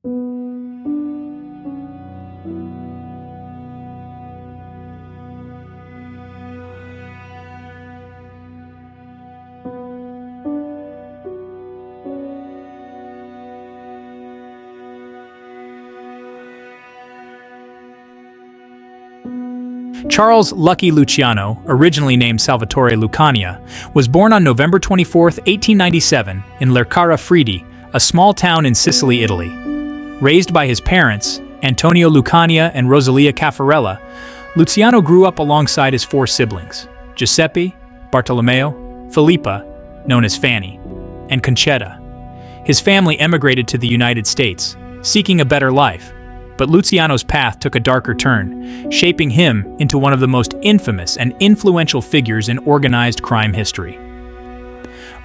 Charles Lucky Luciano, originally named Salvatore Lucania, was born on November 24, 1897, in Lercara Fridi, a small town in Sicily, Italy. Raised by his parents, Antonio Lucania and Rosalia Caffarella, Luciano grew up alongside his four siblings, Giuseppe, Bartolomeo, Filippa, known as Fanny, and Concetta. His family emigrated to the United States, seeking a better life, but Luciano's path took a darker turn, shaping him into one of the most infamous and influential figures in organized crime history.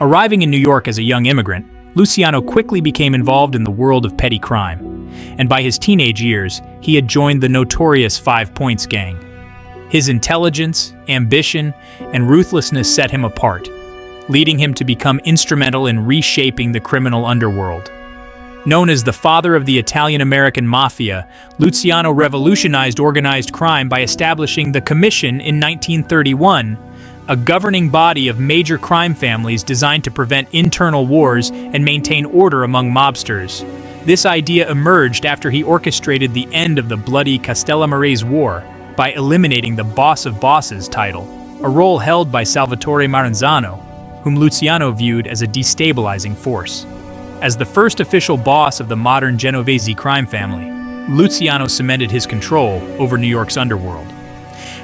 Arriving in New York as a young immigrant, Luciano quickly became involved in the world of petty crime, and by his teenage years, he had joined the notorious 5 Points gang. His intelligence, ambition, and ruthlessness set him apart, leading him to become instrumental in reshaping the criminal underworld. Known as the father of the Italian-American Mafia, Luciano revolutionized organized crime by establishing the Commission in 1931, a governing body of major crime families designed to prevent internal wars and maintain order among mobsters. This idea emerged after he orchestrated the end of the bloody Castellammarese War by eliminating the Boss of Bosses title, a role held by Salvatore Maranzano, whom Luciano viewed as a destabilizing force. As the first official boss of the modern Genovese crime family, Luciano cemented his control over New York's underworld.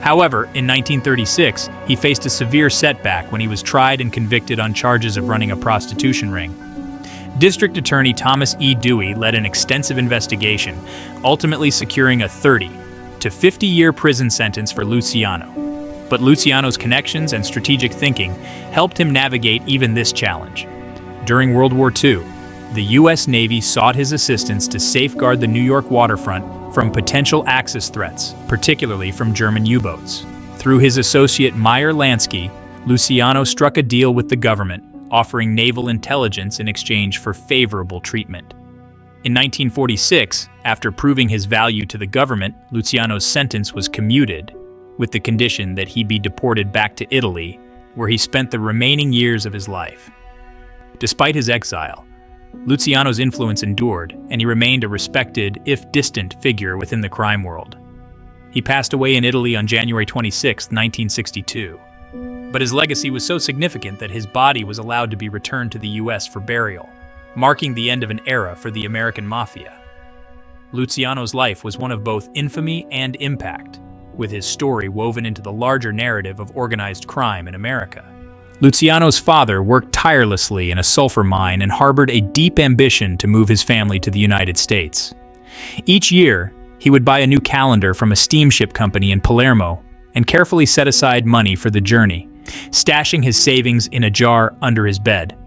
However, in 1936, he faced a severe setback when he was tried and convicted on charges of running a prostitution ring. District Attorney Thomas E. Dewey led an extensive investigation, ultimately securing a 30 to 50-year prison sentence for Luciano. But Luciano's connections and strategic thinking helped him navigate even this challenge. During World War II, the U.S. Navy sought his assistance to safeguard the New York waterfront from potential Axis threats, particularly from German U-boats. Through his associate Meyer Lansky, Luciano struck a deal with the government, offering naval intelligence in exchange for favorable treatment. In 1946, after proving his value to the government, Luciano's sentence was commuted, with the condition that he be deported back to Italy, where he spent the remaining years of his life. Despite his exile, Luciano's influence endured, and he remained a respected, if distant, figure within the crime world. He passed away in Italy on January 26, 1962. But his legacy was so significant that his body was allowed to be returned to the U.S. for burial, marking the end of an era for the American Mafia. Luciano's life was one of both infamy and impact, with his story woven into the larger narrative of organized crime in America. Luciano's father worked tirelessly in a sulfur mine and harbored a deep ambition to move his family to the United States. Each year, he would buy a new calendar from a steamship company in Palermo and carefully set aside money for the journey, stashing his savings in a jar under his bed.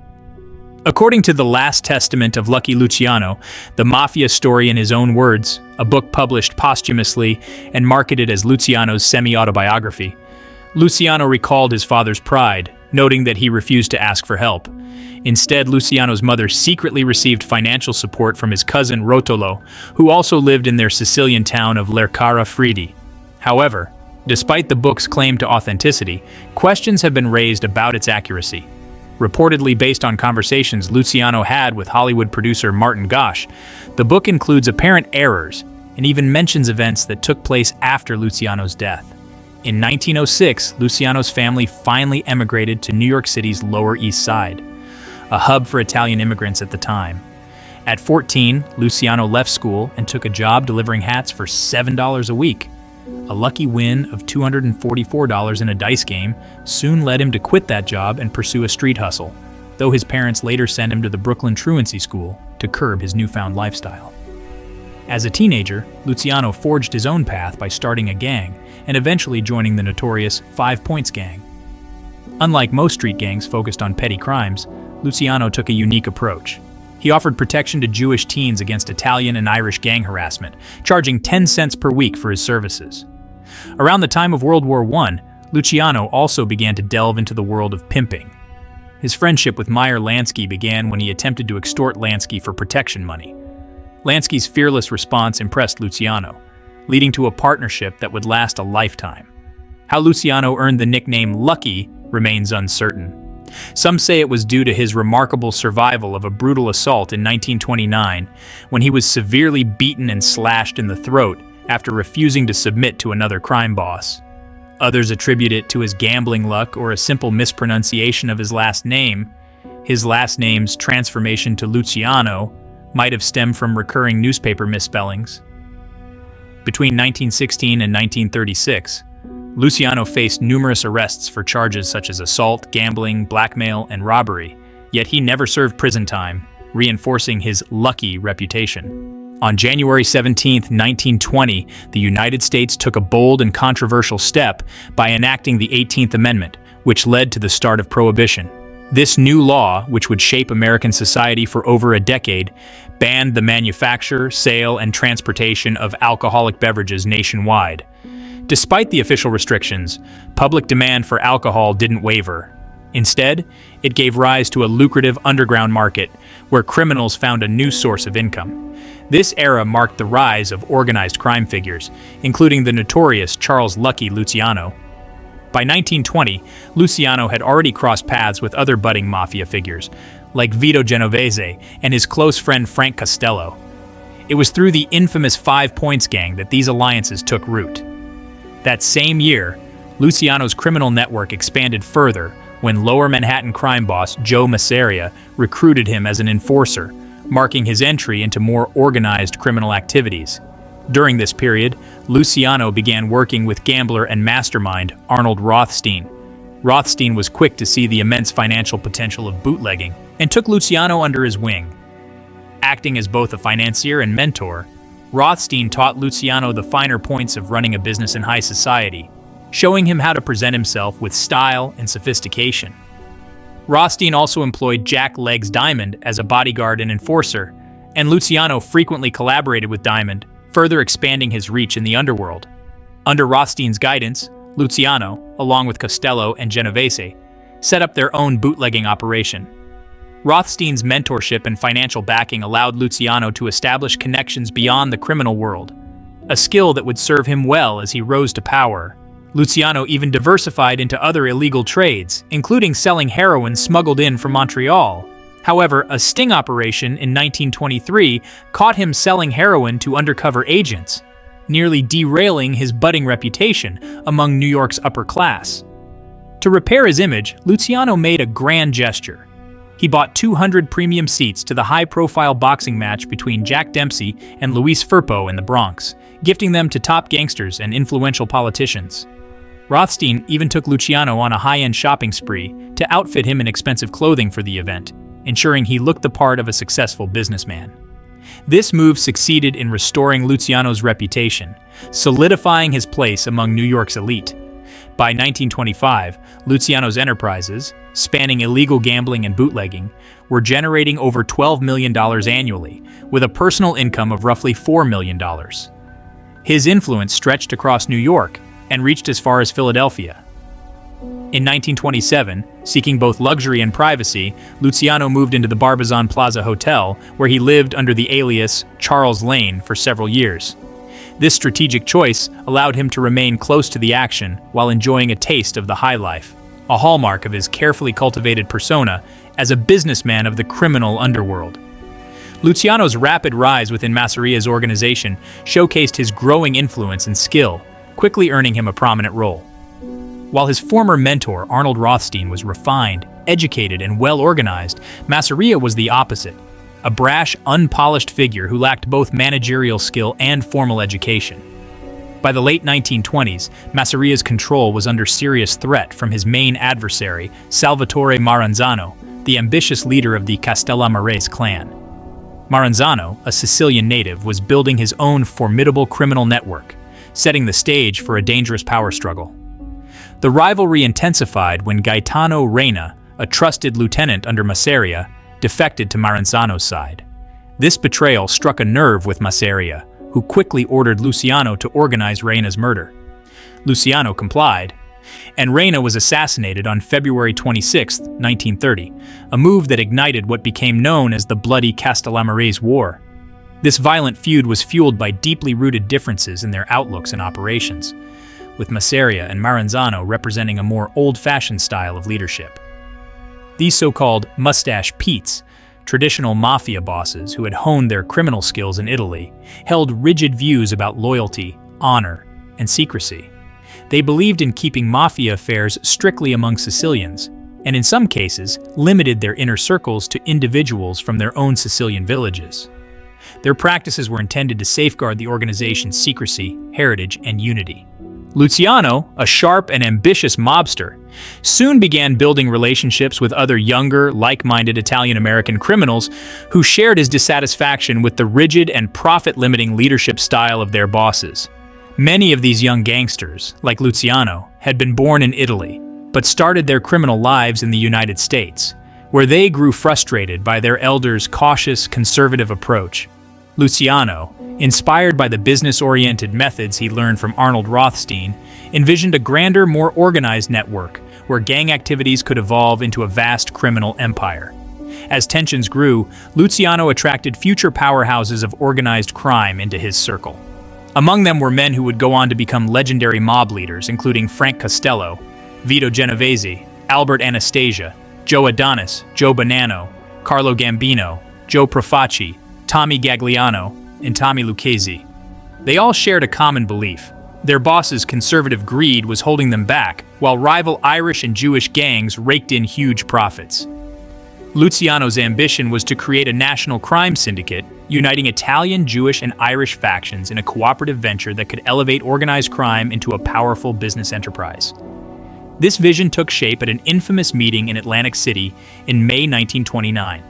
According to The Last Testament of Lucky Luciano, the Mafia story in his own words, a book published posthumously and marketed as Luciano's semi-autobiography, Luciano recalled his father's pride, noting that he refused to ask for help. Instead, Luciano's mother secretly received financial support from his cousin Rotolo, who also lived in their Sicilian town of Lercara Fridi. However, despite the book's claim to authenticity, questions have been raised about its accuracy. Reportedly based on conversations Luciano had with Hollywood producer Martin Gosch, the book includes apparent errors and even mentions events that took place after Luciano's death. In 1906, Luciano's family finally emigrated to New York City's Lower East Side, a hub for Italian immigrants at the time. At 14, Luciano left school and took a job delivering hats for $7 a week. A lucky win of $244 in a dice game soon led him to quit that job and pursue a street hustle, though his parents later sent him to the Brooklyn Truancy School to curb his newfound lifestyle. As a teenager, Luciano forged his own path by starting a gang and eventually joining the notorious 5 Points gang. Unlike most street gangs focused on petty crimes, Luciano took a unique approach. He offered protection to Jewish teens against Italian and Irish gang harassment, charging 10 cents per week for his services. Around the time of World War I, Luciano also began to delve into the world of pimping. His friendship with Meyer Lansky began when he attempted to extort Lansky for protection money. Lansky's fearless response impressed Luciano, leading to a partnership that would last a lifetime. How Luciano earned the nickname Lucky remains uncertain. Some say it was due to his remarkable survival of a brutal assault in 1929, when he was severely beaten and slashed in the throat after refusing to submit to another crime boss. Others attribute it to his gambling luck or a simple mispronunciation of his last name. His last name's transformation to Luciano might have stemmed from recurring newspaper misspellings. Between 1916 and 1936, Luciano faced numerous arrests for charges such as assault, gambling, blackmail, and robbery, yet he never served prison time, reinforcing his lucky reputation. On January 17, 1920, the United States took a bold and controversial step by enacting the 18th Amendment, which led to the start of Prohibition. This new law, which would shape American society for over a decade, banned the manufacture, sale, and transportation of alcoholic beverages nationwide. Despite the official restrictions, public demand for alcohol didn't waver. Instead, it gave rise to a lucrative underground market where criminals found a new source of income. This era marked the rise of organized crime figures, including the notorious Charles "Lucky" Luciano. By 1920, Luciano had already crossed paths with other budding mafia figures, like Vito Genovese and his close friend Frank Costello. It was through the infamous 5 Points gang that these alliances took root. That same year, Luciano's criminal network expanded further when Lower Manhattan crime boss Joe Masseria recruited him as an enforcer, marking his entry into more organized criminal activities. During this period, Luciano began working with gambler and mastermind Arnold Rothstein. Rothstein was quick to see the immense financial potential of bootlegging and took Luciano under his wing. Acting as both a financier and mentor, Rothstein taught Luciano the finer points of running a business in high society, showing him how to present himself with style and sophistication. Rothstein also employed Jack Legs Diamond as a bodyguard and enforcer, and Luciano frequently collaborated with Diamond, further expanding his reach in the underworld. Under Rothstein's guidance, Luciano, along with Costello and Genovese, set up their own bootlegging operation. Rothstein's mentorship and financial backing allowed Luciano to establish connections beyond the criminal world, a skill that would serve him well as he rose to power. Luciano even diversified into other illegal trades, including selling heroin smuggled in from Montreal. However, a sting operation in 1923 caught him selling heroin to undercover agents, nearly derailing his budding reputation among New York's upper class. To repair his image, Luciano made a grand gesture. He bought 200 premium seats to the high-profile boxing match between Jack Dempsey and Luis Firpo in the Bronx, gifting them to top gangsters and influential politicians. Rothstein even took Luciano on a high-end shopping spree to outfit him in expensive clothing for the event, ensuring he looked the part of a successful businessman. This move succeeded in restoring Luciano's reputation, solidifying his place among New York's elite. By 1925, Luciano's enterprises, spanning illegal gambling and bootlegging, were generating over $12 million annually, with a personal income of roughly $4 million. His influence stretched across New York and reached as far as Philadelphia. In 1927, seeking both luxury and privacy, Luciano moved into the Barbizon Plaza Hotel, where he lived under the alias Charles Lane for several years. This strategic choice allowed him to remain close to the action while enjoying a taste of the high life, a hallmark of his carefully cultivated persona as a businessman of the criminal underworld. Luciano's rapid rise within Masseria's organization showcased his growing influence and skill, quickly earning him a prominent role. While his former mentor, Arnold Rothstein, was refined, educated, and well-organized, Masseria was the opposite, a brash, unpolished figure who lacked both managerial skill and formal education. By the late 1920s, Masseria's control was under serious threat from his main adversary, Salvatore Maranzano, the ambitious leader of the Castellammarese clan. Maranzano, a Sicilian native, was building his own formidable criminal network, setting the stage for a dangerous power struggle. The rivalry intensified when Gaetano Reina, a trusted lieutenant under Masseria, defected to Maranzano's side. This betrayal struck a nerve with Masseria, who quickly ordered Luciano to organize Reina's murder. Luciano complied, and Reina was assassinated on February 26, 1930, a move that ignited what became known as the bloody Castellammarese War. This violent feud was fueled by deeply rooted differences in their outlooks and operations, with Masseria and Maranzano representing a more old-fashioned style of leadership. These so-called mustache Petes, traditional mafia bosses who had honed their criminal skills in Italy, held rigid views about loyalty, honor, and secrecy. They believed in keeping mafia affairs strictly among Sicilians, and in some cases limited their inner circles to individuals from their own Sicilian villages. Their practices were intended to safeguard the organization's secrecy, heritage, and unity. Luciano, a sharp and ambitious mobster, soon began building relationships with other younger, like-minded Italian-American criminals who shared his dissatisfaction with the rigid and profit-limiting leadership style of their bosses. Many of these young gangsters, like Luciano, had been born in Italy, but started their criminal lives in the United States, where they grew frustrated by their elders' cautious, conservative approach. Luciano, inspired by the business-oriented methods he learned from Arnold Rothstein, envisioned a grander, more organized network where gang activities could evolve into a vast criminal empire. As tensions grew, Luciano attracted future powerhouses of organized crime into his circle. Among them were men who would go on to become legendary mob leaders, including Frank Costello, Vito Genovese, Albert Anastasia, Joe Adonis, Joe Bonanno, Carlo Gambino, Joe Profaci, Tommy Gagliano, and Tommy Lucchese. They all shared a common belief. Their boss's conservative greed was holding them back, while rival Irish and Jewish gangs raked in huge profits. Luciano's ambition was to create a national crime syndicate, uniting Italian, Jewish, and Irish factions in a cooperative venture that could elevate organized crime into a powerful business enterprise. This vision took shape at an infamous meeting in Atlantic City in May 1929.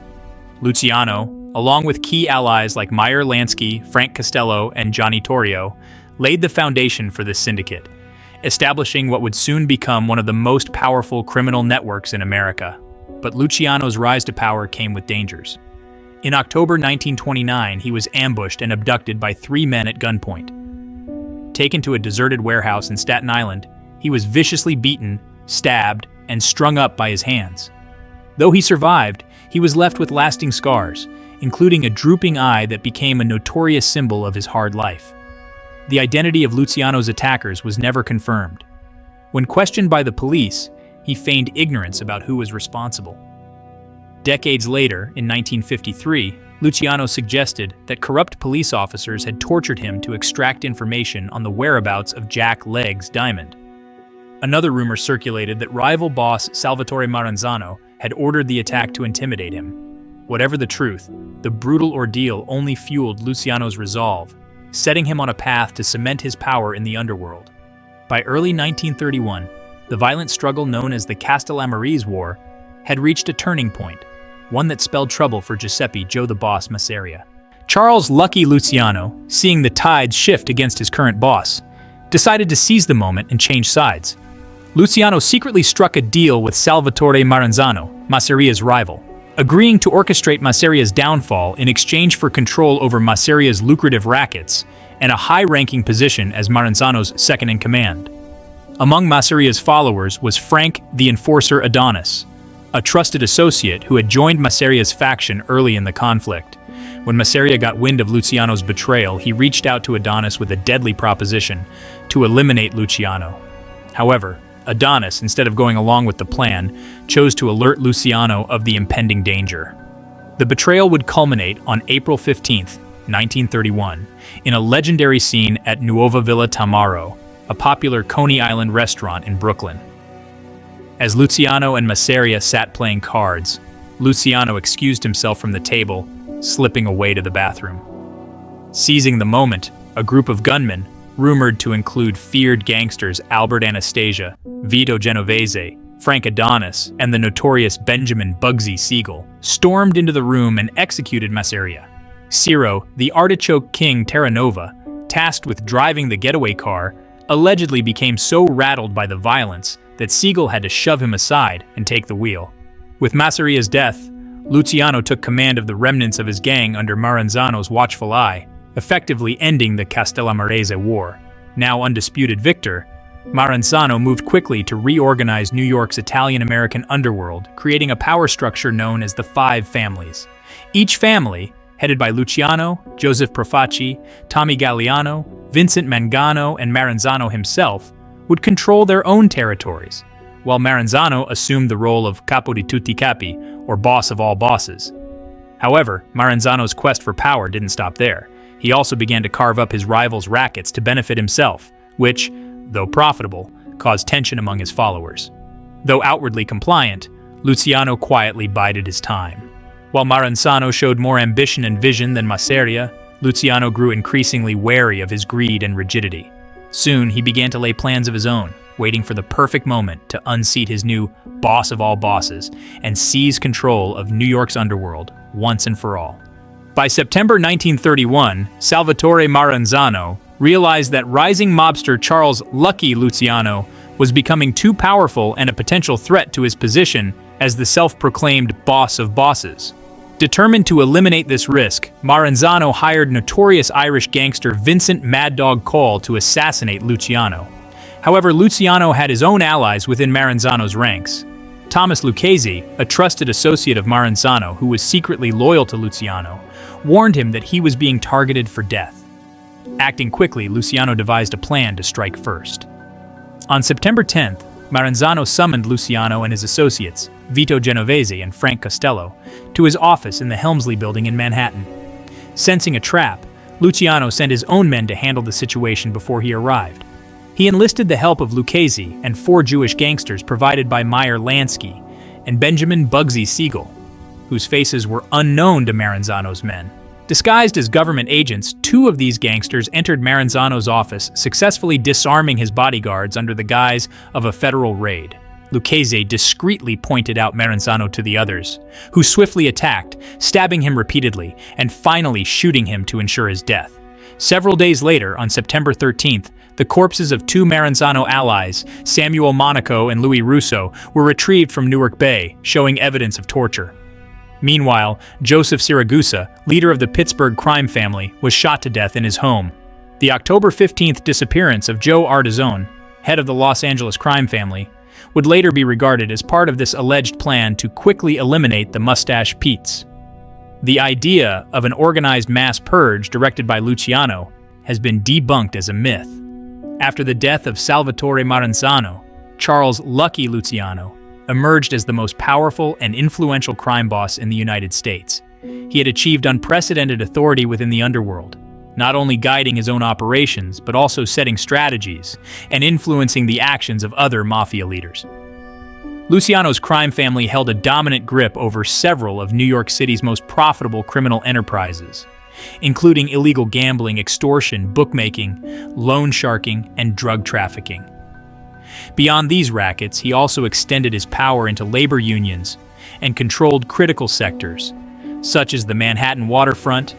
Luciano, along with key allies like Meyer Lansky, Frank Costello, and Johnny Torrio, laid the foundation for this syndicate, establishing what would soon become one of the most powerful criminal networks in America. But Luciano's rise to power came with dangers. In October 1929, he was ambushed and abducted by 3 men at gunpoint. Taken to a deserted warehouse in Staten Island, he was viciously beaten, stabbed, and strung up by his hands. Though he survived, he was left with lasting scars, including a drooping eye that became a notorious symbol of his hard life. The identity of Luciano's attackers was never confirmed. When questioned by the police, he feigned ignorance about who was responsible. Decades later, in 1953, Luciano suggested that corrupt police officers had tortured him to extract information on the whereabouts of Jack Legs Diamond. Another rumor circulated that rival boss Salvatore Maranzano had ordered the attack to intimidate him. Whatever the truth, the brutal ordeal only fueled Luciano's resolve, setting him on a path to cement his power in the underworld. By early 1931, the violent struggle known as the Castellammarese War had reached a turning point, one that spelled trouble for Giuseppe "Joe the Boss" Masseria. Charles "Lucky" Luciano, seeing the tides shift against his current boss, decided to seize the moment and change sides. Luciano secretly struck a deal with Salvatore Maranzano, Masseria's rival, agreeing to orchestrate Masseria's downfall in exchange for control over Masseria's lucrative rackets and a high-ranking position as Maranzano's second-in-command. Among Masseria's followers was Frank the Enforcer Adonis, a trusted associate who had joined Masseria's faction early in the conflict. When Masseria got wind of Luciano's betrayal, he reached out to Adonis with a deadly proposition to eliminate Luciano. However, Adonis, instead of going along with the plan, chose to alert Luciano of the impending danger. The betrayal would culminate on April 15, 1931, in a legendary scene at Nuova Villa Tamaro, a popular Coney Island restaurant in Brooklyn. As Luciano and Masseria sat playing cards, Luciano excused himself from the table, slipping away to the bathroom. Seizing the moment, a group of gunmen, rumored to include feared gangsters Albert Anastasia, Vito Genovese, Frank Adonis, and the notorious Benjamin Bugsy Siegel, stormed into the room and executed Masseria. Ciro, the artichoke king Terranova, tasked with driving the getaway car, allegedly became so rattled by the violence that Siegel had to shove him aside and take the wheel. With Masseria's death, Luciano took command of the remnants of his gang under Maranzano's watchful eye, effectively ending the Castellammarese War. Now undisputed victor, Maranzano moved quickly to reorganize New York's Italian-American underworld, creating a power structure known as the Five Families. Each family, headed by Luciano, Joseph Profaci, Tommy Galliano, Vincent Mangano, and Maranzano himself, would control their own territories, while Maranzano assumed the role of capo di tutti capi, or boss of all bosses. However, Maranzano's quest for power didn't stop there. He also began to carve up his rivals' rackets to benefit himself, which, though profitable, caused tension among his followers. Though outwardly compliant, Luciano quietly bided his time. While Maranzano showed more ambition and vision than Masseria, Luciano grew increasingly wary of his greed and rigidity. Soon, he began to lay plans of his own, waiting for the perfect moment to unseat his new boss of all bosses and seize control of New York's underworld once and for all. By September 1931, Salvatore Maranzano realized that rising mobster Charles "Lucky" Luciano was becoming too powerful and a potential threat to his position as the self-proclaimed boss of bosses. Determined to eliminate this risk, Maranzano hired notorious Irish gangster Vincent Mad Dog Cole to assassinate Luciano. However, Luciano had his own allies within Maranzano's ranks. Thomas Lucchese, a trusted associate of Maranzano who was secretly loyal to Luciano, warned him that he was being targeted for death. Acting quickly, Luciano devised a plan to strike first. On September 10th, Maranzano summoned Luciano and his associates, Vito Genovese and Frank Costello, to his office in the Helmsley Building in Manhattan. Sensing a trap, Luciano sent his own men to handle the situation before he arrived. He enlisted the help of Lucchese and 4 Jewish gangsters provided by Meyer Lansky and Benjamin Bugsy Siegel, whose faces were unknown to Maranzano's men. Disguised as government agents, 2 of these gangsters entered Maranzano's office, successfully disarming his bodyguards under the guise of a federal raid. Lucchese discreetly pointed out Maranzano to the others, who swiftly attacked, stabbing him repeatedly, and finally shooting him to ensure his death. Several days later, on September 13th, the corpses of 2 Maranzano allies, Samuel Monaco and Louis Russo, were retrieved from Newark Bay, showing evidence of torture. Meanwhile, Joseph Siragusa, leader of the Pittsburgh crime family, was shot to death in his home. The October 15th disappearance of Joe Artizone, head of the Los Angeles crime family, would later be regarded as part of this alleged plan to quickly eliminate the Mustache Pete's. The idea of an organized mass purge directed by Luciano has been debunked as a myth. After the death of Salvatore Maranzano, Charles "Lucky" Luciano emerged as the most powerful and influential crime boss in the United States. He had achieved unprecedented authority within the underworld, not only guiding his own operations, but also setting strategies and influencing the actions of other mafia leaders. Luciano's crime family held a dominant grip over several of New York City's most profitable criminal enterprises, including illegal gambling, extortion, bookmaking, loan sharking, and drug trafficking. Beyond these rackets, he also extended his power into labor unions and controlled critical sectors, such as the Manhattan waterfront,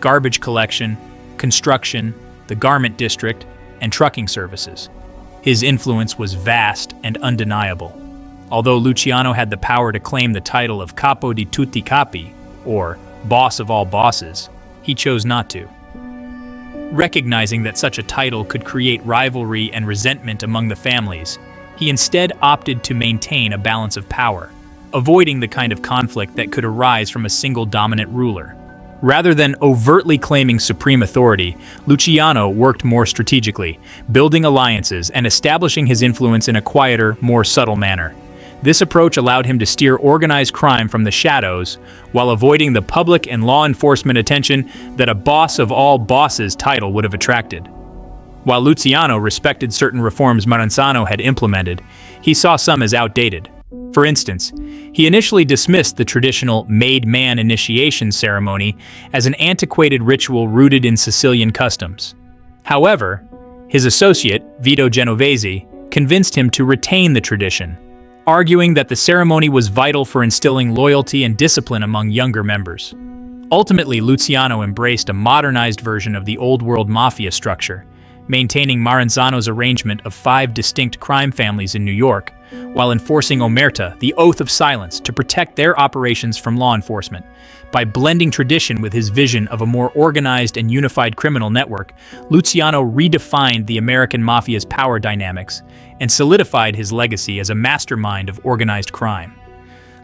garbage collection, construction, the garment district, and trucking services. His influence was vast and undeniable. Although Luciano had the power to claim the title of capo di tutti capi, or boss of all bosses, he chose not to. Recognizing that such a title could create rivalry and resentment among the families, he instead opted to maintain a balance of power, avoiding the kind of conflict that could arise from a single dominant ruler. Rather than overtly claiming supreme authority, Luciano worked more strategically, building alliances and establishing his influence in a quieter, more subtle manner. This approach allowed him to steer organized crime from the shadows while avoiding the public and law enforcement attention that a boss of all bosses title would have attracted. While Luciano respected certain reforms Maranzano had implemented, he saw some as outdated. For instance, he initially dismissed the traditional made man initiation ceremony as an antiquated ritual rooted in Sicilian customs. However, his associate, Vito Genovese, convinced him to retain the tradition, arguing that the ceremony was vital for instilling loyalty and discipline among younger members. Ultimately, Luciano embraced a modernized version of the old-world mafia structure, maintaining Maranzano's arrangement of 5 distinct crime families in New York, while enforcing omerta, the oath of silence, to protect their operations from law enforcement. By blending tradition with his vision of a more organized and unified criminal network, Luciano redefined the American mafia's power dynamics and solidified his legacy as a mastermind of organized crime.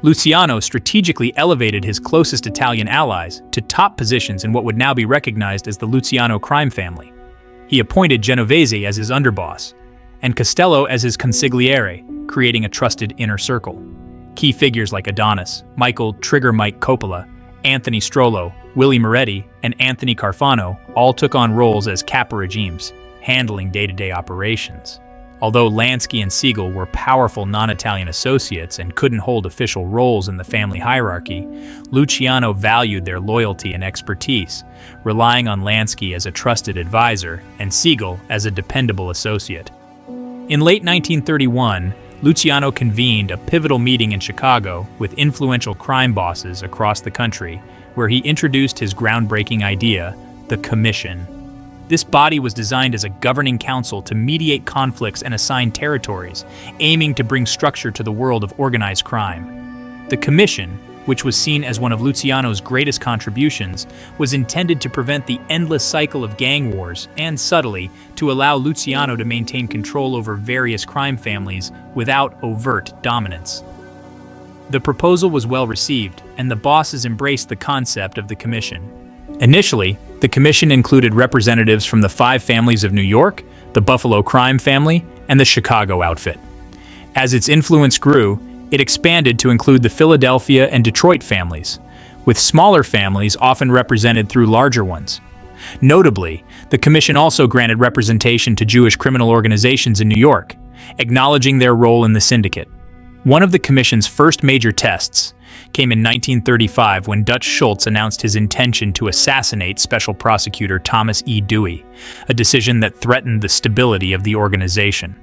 Luciano strategically elevated his closest Italian allies to top positions in what would now be recognized as the Luciano crime family. He appointed Genovese as his underboss, and Castello as his consigliere, creating a trusted inner circle. Key figures like Adonis, Michael "Trigger Mike" Coppola, Anthony Strollo, Willie Moretti, and Anthony Carfano all took on roles as capo regimes, handling day-to-day operations. Although Lansky and Siegel were powerful non-Italian associates and couldn't hold official roles in the family hierarchy, Luciano valued their loyalty and expertise, relying on Lansky as a trusted advisor and Siegel as a dependable associate. In late 1931, Luciano convened a pivotal meeting in Chicago with influential crime bosses across the country, where he introduced his groundbreaking idea, the Commission. This body was designed as a governing council to mediate conflicts and assign territories, aiming to bring structure to the world of organized crime. The Commission, which was seen as one of Luciano's greatest contributions, was intended to prevent the endless cycle of gang wars and, subtly, to allow Luciano to maintain control over various crime families without overt dominance. The proposal was well received, and the bosses embraced the concept of the Commission. Initially, the Commission included representatives from the 5 families of New York, the Buffalo crime family, and the Chicago outfit. As its influence grew, it expanded to include the Philadelphia and Detroit families, with smaller families often represented through larger ones. Notably, the Commission also granted representation to Jewish criminal organizations in New York, acknowledging their role in the syndicate. One of the Commission's first major tests came in 1935 when Dutch Schultz announced his intention to assassinate Special Prosecutor Thomas E. Dewey, a decision that threatened the stability of the organization.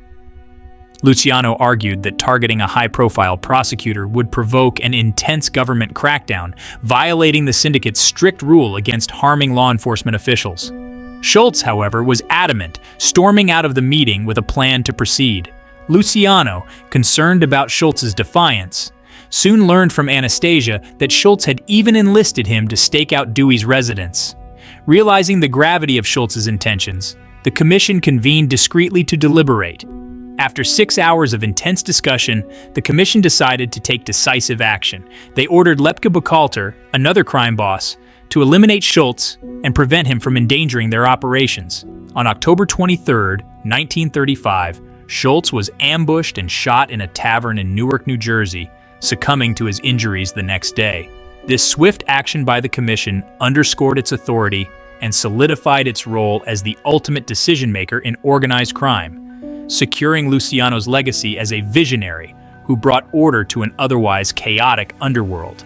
Luciano argued that targeting a high-profile prosecutor would provoke an intense government crackdown, violating the syndicate's strict rule against harming law enforcement officials. Schultz, however, was adamant, storming out of the meeting with a plan to proceed. Luciano, concerned about Schultz's defiance, soon learned from Anastasia that Schultz had even enlisted him to stake out Dewey's residence. Realizing the gravity of Schultz's intentions, the Commission convened discreetly to deliberate. After 6 hours of intense discussion, the Commission decided to take decisive action. They ordered Lepke Buchalter, another crime boss, to eliminate Schultz and prevent him from endangering their operations. On October 23, 1935, Schultz was ambushed and shot in a tavern in Newark, New Jersey, succumbing to his injuries the next day. This swift action by the Commission underscored its authority and solidified its role as the ultimate decision-maker in organized crime, securing Luciano's legacy as a visionary who brought order to an otherwise chaotic underworld.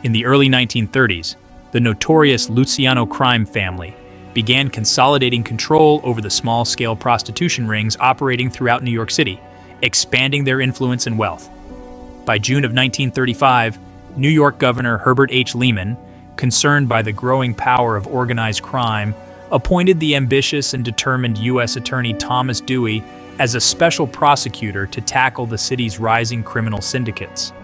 In the early 1930s, the notorious Luciano crime family began consolidating control over the small-scale prostitution rings operating throughout New York City, expanding their influence and wealth. By June of 1935, New York Governor Herbert H. Lehman, concerned by the growing power of organized crime, appointed the ambitious and determined U.S. Attorney Thomas Dewey as a special prosecutor to tackle the city's rising criminal syndicates.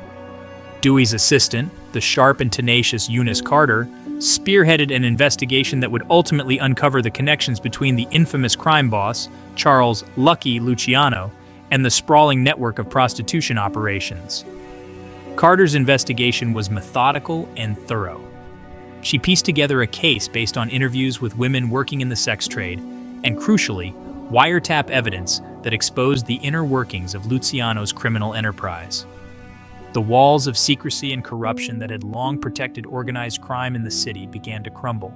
Dewey's assistant, the sharp and tenacious Eunice Carter, spearheaded an investigation that would ultimately uncover the connections between the infamous crime boss, Charles "Lucky" Luciano, and the sprawling network of prostitution operations. Carter's investigation was methodical and thorough. She pieced together a case based on interviews with women working in the sex trade, and crucially, wiretap evidence that exposed the inner workings of Luciano's criminal enterprise. The walls of secrecy and corruption that had long protected organized crime in the city began to crumble.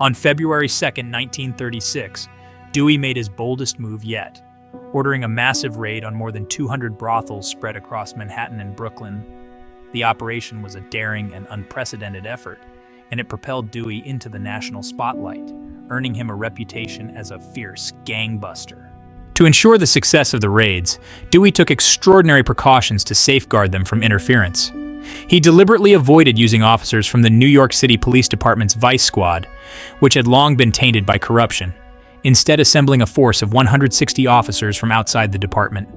On February 2, 1936, Dewey made his boldest move yet, ordering a massive raid on more than 200 brothels spread across Manhattan and Brooklyn. The operation was a daring and unprecedented effort, and it propelled Dewey into the national spotlight, earning him a reputation as a fierce gangbuster. To ensure the success of the raids, Dewey took extraordinary precautions to safeguard them from interference. He deliberately avoided using officers from the New York City Police Department's Vice Squad, which had long been tainted by corruption, instead assembling a force of 160 officers from outside the department.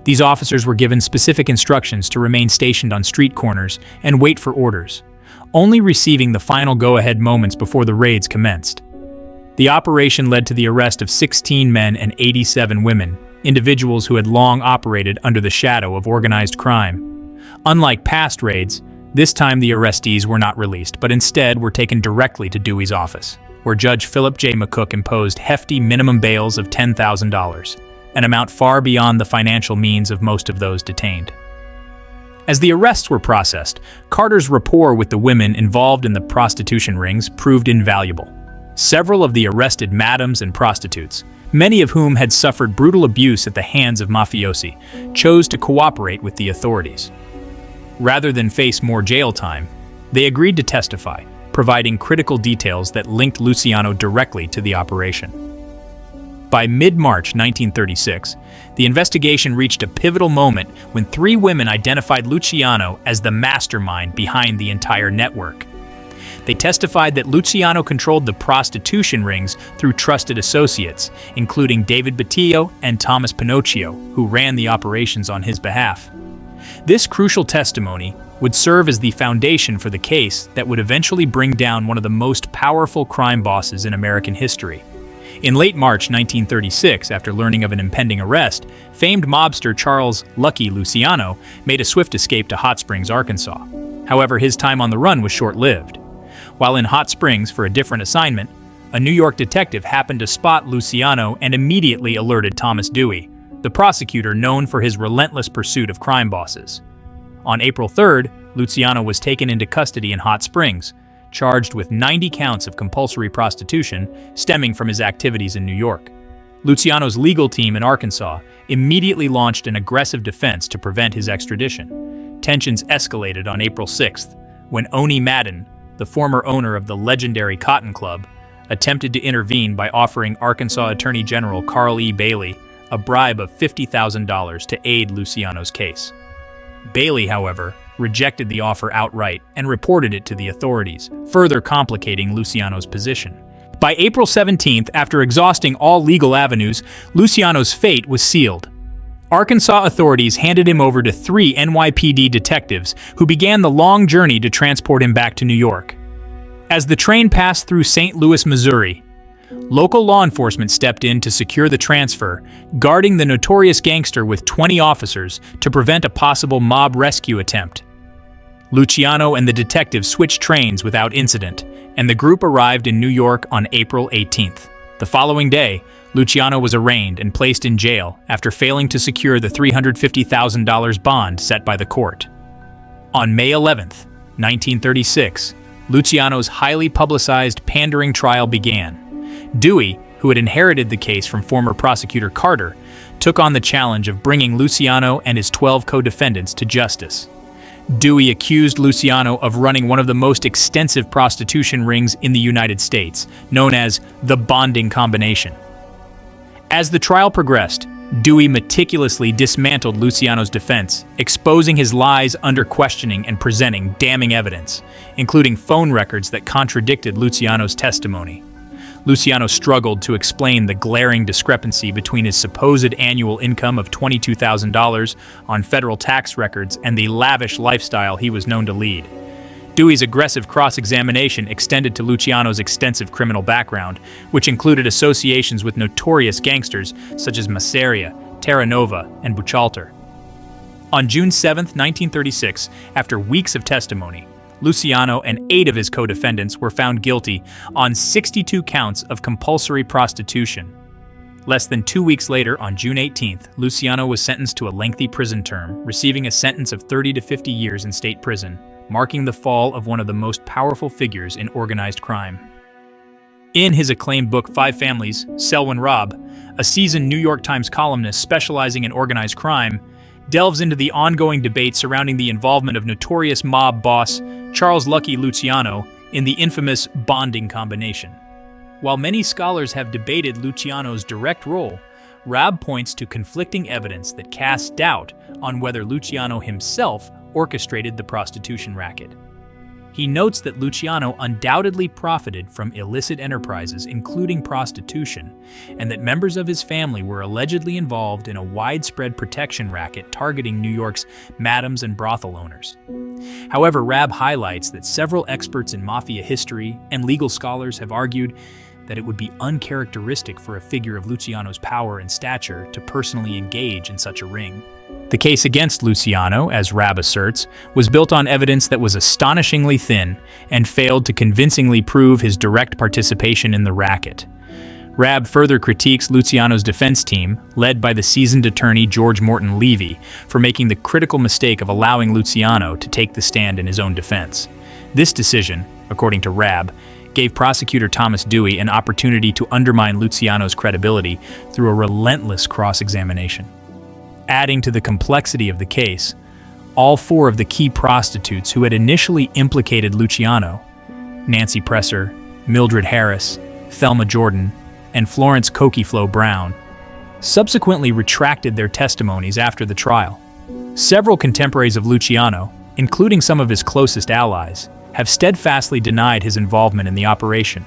These officers were given specific instructions to remain stationed on street corners and wait for orders, only receiving the final go-ahead moments before the raids commenced. The operation led to the arrest of 16 men and 87 women, individuals who had long operated under the shadow of organized crime. Unlike past raids, this time the arrestees were not released, but instead were taken directly to Dewey's office, where Judge Philip J. McCook imposed hefty minimum bails of $10,000, an amount far beyond the financial means of most of those detained. As the arrests were processed, Carter's rapport with the women involved in the prostitution rings proved invaluable. Several of the arrested madams and prostitutes, many of whom had suffered brutal abuse at the hands of mafiosi, chose to cooperate with the authorities. Rather than face more jail time, they agreed to testify, providing critical details that linked Luciano directly to the operation. By mid-March 1936, the investigation reached a pivotal moment when 3 women identified Luciano as the mastermind behind the entire network. They testified that Luciano controlled the prostitution rings through trusted associates, including David Batillo and Thomas Pinocchio, who ran the operations on his behalf. This crucial testimony would serve as the foundation for the case that would eventually bring down one of the most powerful crime bosses in American history. In late March 1936, after learning of an impending arrest, famed mobster Charles "Lucky" Luciano made a swift escape to Hot Springs, Arkansas. However, his time on the run was short-lived. While in Hot Springs for a different assignment, a New York detective happened to spot Luciano and immediately alerted Thomas Dewey, the prosecutor known for his relentless pursuit of crime bosses. On April 3rd, Luciano was taken into custody in Hot Springs, charged with 90 counts of compulsory prostitution stemming from his activities in New York. Luciano's legal team in Arkansas immediately launched an aggressive defense to prevent his extradition. Tensions escalated on April 6th, when Oni Madden, the former owner of the legendary Cotton Club, attempted to intervene by offering Arkansas Attorney General Carl E. Bailey a bribe of $50,000 to aid Luciano's case. Bailey, however, rejected the offer outright and reported it to the authorities, further complicating Luciano's position. By April 17th, after exhausting all legal avenues, Luciano's fate was sealed. Arkansas authorities handed him over to 3 NYPD detectives who began the long journey to transport him back to New York. As the train passed through St. Louis, Missouri, local law enforcement stepped in to secure the transfer, guarding the notorious gangster with 20 officers to prevent a possible mob rescue attempt. Luciano and the detectives switched trains without incident, and the group arrived in New York on April 18th. The following day, Luciano was arraigned and placed in jail after failing to secure the $350,000 bond set by the court. On May 11th, 1936, Luciano's highly publicized pandering trial began. Dewey, who had inherited the case from former prosecutor Carter, took on the challenge of bringing Luciano and his 12 co-defendants to justice. Dewey accused Luciano of running one of the most extensive prostitution rings in the United States, known as the bonding combination. As the trial progressed, Dewey meticulously dismantled Luciano's defense, exposing his lies under questioning and presenting damning evidence, including phone records that contradicted Luciano's testimony. Luciano struggled to explain the glaring discrepancy between his supposed annual income of $22,000 on federal tax records and the lavish lifestyle he was known to lead. Dewey's aggressive cross-examination extended to Luciano's extensive criminal background, which included associations with notorious gangsters such as Masseria, Terra Nova, and Buchalter. On June 7, 1936, after weeks of testimony, Luciano and 8 of his co-defendants were found guilty on 62 counts of compulsory prostitution. Less than 2 weeks later, on June 18th, Luciano was sentenced to a lengthy prison term, receiving a sentence of 30 to 50 years in state prison, marking the fall of one of the most powerful figures in organized crime. In his acclaimed book, 5 Families, Selwyn Robb, a seasoned New York Times columnist specializing in organized crime, delves into the ongoing debate surrounding the involvement of notorious mob boss Charles "Lucky" Luciano in the infamous bonding combination. While many scholars have debated Luciano's direct role, Robb points to conflicting evidence that casts doubt on whether Luciano himself orchestrated the prostitution racket. He notes that Luciano undoubtedly profited from illicit enterprises, including prostitution, and that members of his family were allegedly involved in a widespread protection racket targeting New York's madams and brothel owners. However, Robb highlights that several experts in Mafia history and legal scholars have argued that it would be uncharacteristic for a figure of Luciano's power and stature to personally engage in such a ring. The case against Luciano, as Rabb asserts, was built on evidence that was astonishingly thin and failed to convincingly prove his direct participation in the racket. Rabb further critiques Luciano's defense team, led by the seasoned attorney George Morton Levy, for making the critical mistake of allowing Luciano to take the stand in his own defense. This decision, according to Rabb, gave prosecutor Thomas Dewey an opportunity to undermine Luciano's credibility through a relentless cross-examination. Adding to the complexity of the case, all four of the key prostitutes who had initially implicated Luciano, Nancy Presser, Mildred Harris, Thelma Jordan, and Florence Cokie Flo Brown, subsequently retracted their testimonies after the trial. Several contemporaries of Luciano, including some of his closest allies, have steadfastly denied his involvement in the operation.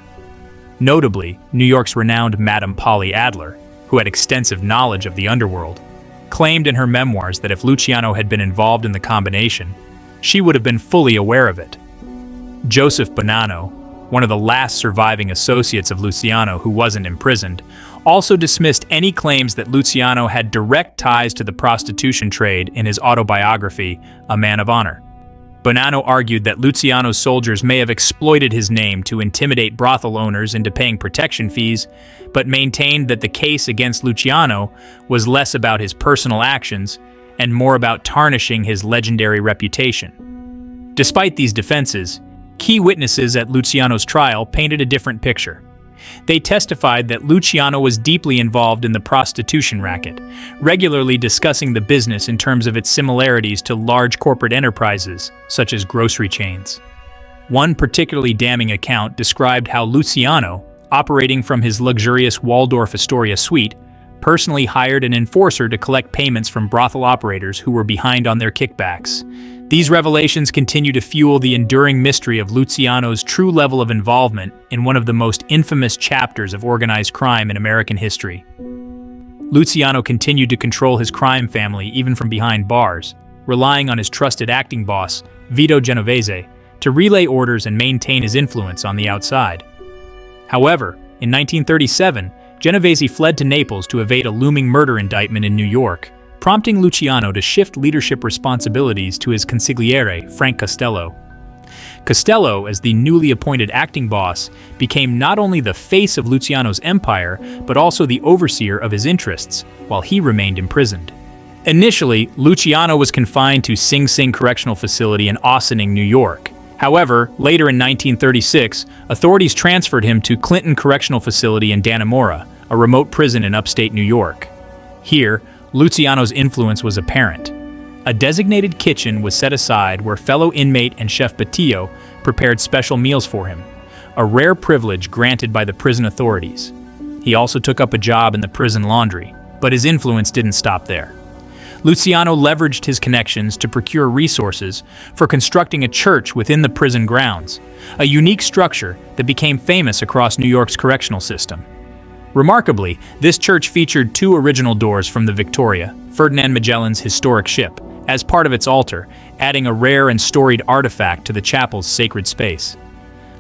Notably, New York's renowned Madame Polly Adler, who had extensive knowledge of the underworld, claimed in her memoirs that if Luciano had been involved in the combination, she would have been fully aware of it. Joseph Bonanno, one of the last surviving associates of Luciano who wasn't imprisoned, also dismissed any claims that Luciano had direct ties to the prostitution trade in his autobiography, A Man of Honor. Bonanno argued that Luciano's soldiers may have exploited his name to intimidate brothel owners into paying protection fees, but maintained that the case against Luciano was less about his personal actions and more about tarnishing his legendary reputation. Despite these defenses, key witnesses at Luciano's trial painted a different picture. They testified that Luciano was deeply involved in the prostitution racket, regularly discussing the business in terms of its similarities to large corporate enterprises, such as grocery chains. One particularly damning account described how Luciano, operating from his luxurious Waldorf Astoria suite, personally hired an enforcer to collect payments from brothel operators who were behind on their kickbacks. These revelations continue to fuel the enduring mystery of Luciano's true level of involvement in one of the most infamous chapters of organized crime in American history. Luciano continued to control his crime family even from behind bars, relying on his trusted acting boss, Vito Genovese, to relay orders and maintain his influence on the outside. However, in 1937, Genovese fled to Naples to evade a looming murder indictment in New York, prompting Luciano to shift leadership responsibilities to his consigliere, Frank Costello. Costello, as the newly appointed acting boss, became not only the face of Luciano's empire, but also the overseer of his interests, while he remained imprisoned. Initially, Luciano was confined to Sing Sing Correctional Facility in Ossining, New York. However, later in 1936, authorities transferred him to Clinton Correctional Facility in Dannemora, a remote prison in upstate New York. Here, Luciano's influence was apparent. A designated kitchen was set aside where fellow inmate and Chef Batillo prepared special meals for him, a rare privilege granted by the prison authorities. He also took up a job in the prison laundry, but his influence didn't stop there. Luciano leveraged his connections to procure resources for constructing a church within the prison grounds, a unique structure that became famous across New York's correctional system. Remarkably, this church featured two original doors from the Victoria, Ferdinand Magellan's historic ship, as part of its altar, adding a rare and storied artifact to the chapel's sacred space.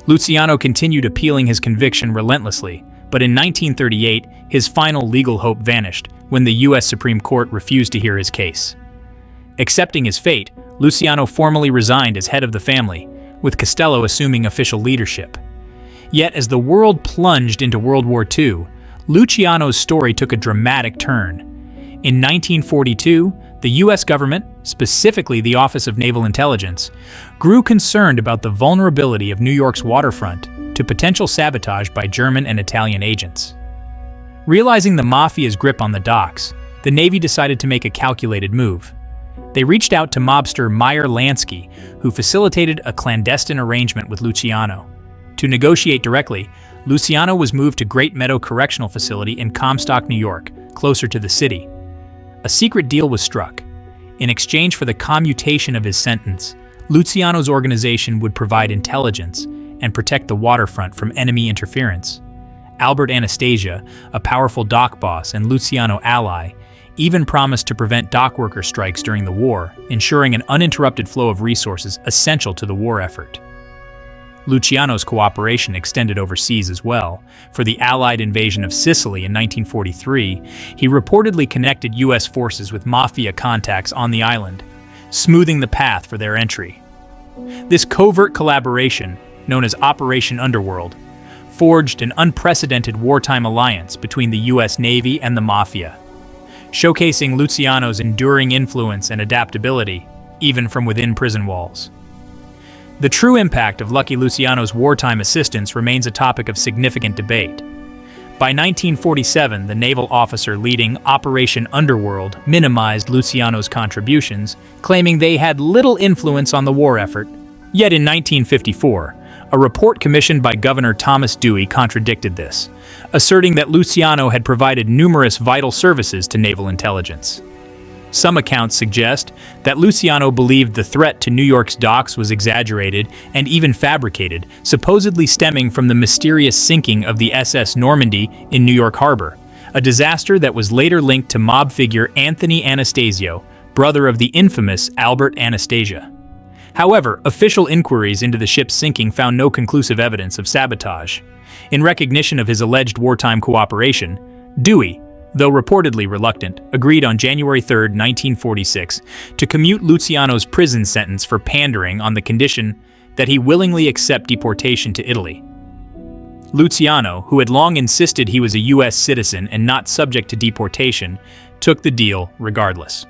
Luciano continued appealing his conviction relentlessly, but in 1938, his final legal hope vanished when the U.S. Supreme Court refused to hear his case. Accepting his fate, Luciano formally resigned as head of the family, with Costello assuming official leadership. Yet as the world plunged into World War II, Luciano's story took a dramatic turn. In 1942, the U.S. government, specifically the Office of Naval Intelligence, grew concerned about the vulnerability of New York's waterfront to potential sabotage by German and Italian agents. Realizing the Mafia's grip on the docks, the Navy decided to make a calculated move. They reached out to mobster Meyer Lansky, who facilitated a clandestine arrangement with Luciano. To negotiate directly, Luciano was moved to Great Meadow Correctional Facility in Comstock, New York, closer to the city. A secret deal was struck. In exchange for the commutation of his sentence, Luciano's organization would provide intelligence and protect the waterfront from enemy interference. Albert Anastasia, a powerful dock boss and Luciano ally, even promised to prevent dock worker strikes during the war, ensuring an uninterrupted flow of resources essential to the war effort. Luciano's cooperation extended overseas as well. For the Allied invasion of Sicily in 1943, he reportedly connected U.S. forces with Mafia contacts on the island, smoothing the path for their entry. This covert collaboration, known as Operation Underworld, forged an unprecedented wartime alliance between the U.S. Navy and the Mafia, showcasing Luciano's enduring influence and adaptability, even from within prison walls. The true impact of Lucky Luciano's wartime assistance remains a topic of significant debate. By 1947, the naval officer leading Operation Underworld minimized Luciano's contributions, claiming they had little influence on the war effort. Yet in 1954, a report commissioned by Governor Thomas Dewey contradicted this, asserting that Luciano had provided numerous vital services to naval intelligence. Some accounts suggest that Luciano believed the threat to New York's docks was exaggerated and even fabricated, supposedly stemming from the mysterious sinking of the SS Normandy in New York Harbor, a disaster that was later linked to mob figure Anthony Anastasio, brother of the infamous Albert Anastasia. However, official inquiries into the ship's sinking found no conclusive evidence of sabotage. In recognition of his alleged wartime cooperation, Dewey, though reportedly reluctant, agreed on January 3, 1946, to commute Luciano's prison sentence for pandering on the condition that he willingly accept deportation to Italy. Luciano, who had long insisted he was a U.S. citizen and not subject to deportation, took the deal regardless.